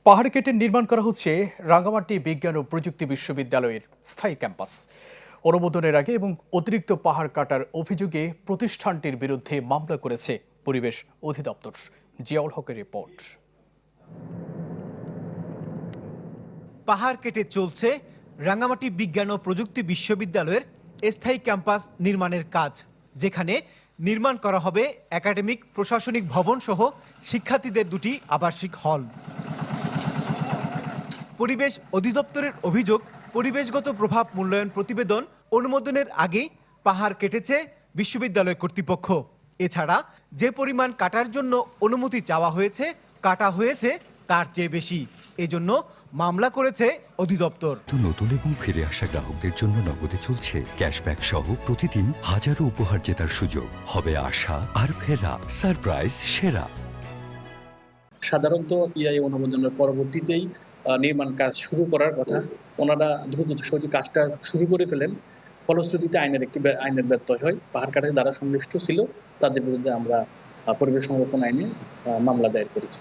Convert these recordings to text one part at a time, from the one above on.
পাহাড় কেটে নির্মাণ করা হচ্ছে রাঙ্গামাটি বিজ্ঞান ও প্রযুক্তি বিশ্ববিদ্যালয়ের স্থায়ী ক্যাম্পাস। অনুমোদনের আগে এবং অতিরিক্ত পাহাড় কাটার অভিযোগে প্রতিষ্ঠানটির বিরুদ্ধে মামলা করেছে পরিবেশ অধিদপ্তর। জিয়াউল হকের রিপোর্ট। পাহাড় কেটে চলছে রাঙ্গামাটি বিজ্ঞান ও প্রযুক্তি বিশ্ববিদ্যালয়ের স্থায়ী ক্যাম্পাস নির্মাণের কাজ, যেখানে নির্মাণ করা হবে একাডেমিক প্রশাসনিক ভবন সহ শিক্ষার্থীদের দুটি আবাসিক হল। পরিবেশ অধিদপ্তরের অভিযোগ, পরিবেশগত প্রভাব মূল্যায়ন প্রতিবেদন অনুমোদনের আগেই পাহাড় কেটেছে বিশ্ববিদ্যালয় কর্তৃপক্ষ। এছাড়া যে পরিমাণ কাটার জন্য অনুমতি চাওয়া হয়েছে, কাটা হয়েছে তার চেয়ে বেশি। এজন্য মামলা করেছে অধিদপ্তর। নতুন এবং ফিরে আসা গ্রাহকদের জন্য নগদে চলছে ক্যাশব্যাক সহ প্রতিদিন হাজারো উপহার জেতার সুযোগ। হবে আশা আর ফেরা, সারপ্রাইজ সেরা। সাধারণত ইআই অনুমোদনের পরবর্তীতেই নির্মাণ কাজ শুরু করার কথা। ওনারা দ্রুত কাজটা শুরু করে ফেলেন। ফলশ্রুতিতে আইনের ব্যত্যয় হয়। পাহাড় কাটায় যারা সংশ্লিষ্ট ছিল তাদের বিরুদ্ধে আমরা পরিবেশ সংরক্ষণ আইনে মামলা দায়ের করেছি।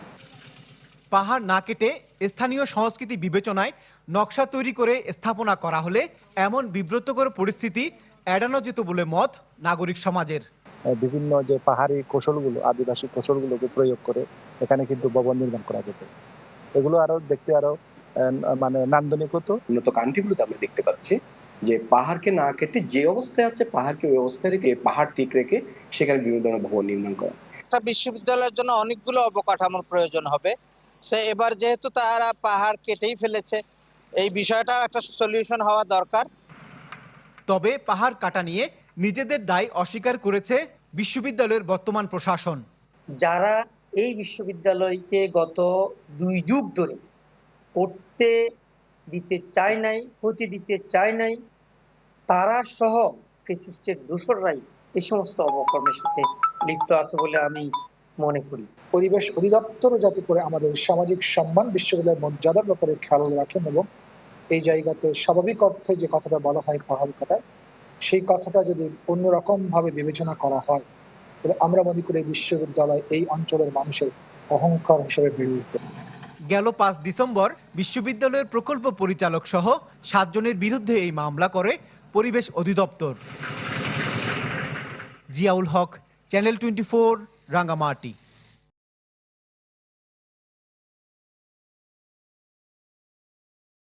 পাহাড় না কেটে স্থানীয় সংস্কৃতি বিবেচনায় নকশা তৈরি করে স্থাপনা করা হলে এমন বিব্রতকর পরিস্থিতি এড়ানো যেত বলে মত নাগরিক সমাজের। বিভিন্ন যে পাহাড়ি কৌশলগুলো, আদিবাসী কৌশলগুলোকে প্রয়োগ করে এখানে কিন্তু ভবন নির্মাণ করা যেত। এগুলো আরো দেখতে আরো নান্দনিক হতো। উন্নত কান্ট্রিগুলোতে আমরা দেখতে পাচ্ছি যে পাহাড়কে না কেটে যে অবস্থায় আছে পাহাড়কে ওই অবস্থায় রেখে, পাহাড় ঠিক রেখে সেখানে বিভিন্ন ধরনের ভবন নির্মাণ করা। একটা বিশ্ববিদ্যালয়ের জন্য অনেকগুলো অবকাঠামোর প্রয়োজন হবে। সে এবার যেহেতু তারা পাহাড় কেটেই ফেলেছে, এই বিষয়টা একটা সলিউশন হওয়া দরকার। তবে পাহাড় কাটা নিয়ে নিজেদের দায় অস্বীকার করেছে বিশ্ববিদ্যালয়ের বর্তমান প্রশাসন। যারা এই বিশ্ববিদ্যালয়কে গত 2 যুগ ধরে পড়তে দিতে চায় নাই, হতে দিতে চায় নাই, তারা সহ ফ্যাসিস্টের দোসররাই এই সমস্ত অপকর্মের সাথে লিপ্ত আছে বলে আমি মনে করি। পরিবেশ অধিদপ্তর যাতে করে আমাদের সামাজিক সম্মান, বিশ্ববিদ্যালয়ের মর্যাদার ব্যাপারে খেয়াল রাখেন এবং এই জায়গাতে স্বাভাবিক অর্থে যে কথাটা বলা হয় পাহাড় কাটা, সেই কথাটা যদি অন্যরকম ভাবে বিবেচনা করা হয় তাহলে আমরা মনে করি বিশ্ববিদ্যালয় এই অঞ্চলের মানুষের অহংকার হিসেবে বেড়ে উঠবে। গেল 5 ডিসেম্বর বিশ্ববিদ্যালয়ের প্রকল্প পরিচালক সহ 7 জনের বিরুদ্ধে এই মামলা করে পরিবেশ অধিদপ্তর। জিয়াউল হক, চ্যানেল 24, রাঙ্গামাটি।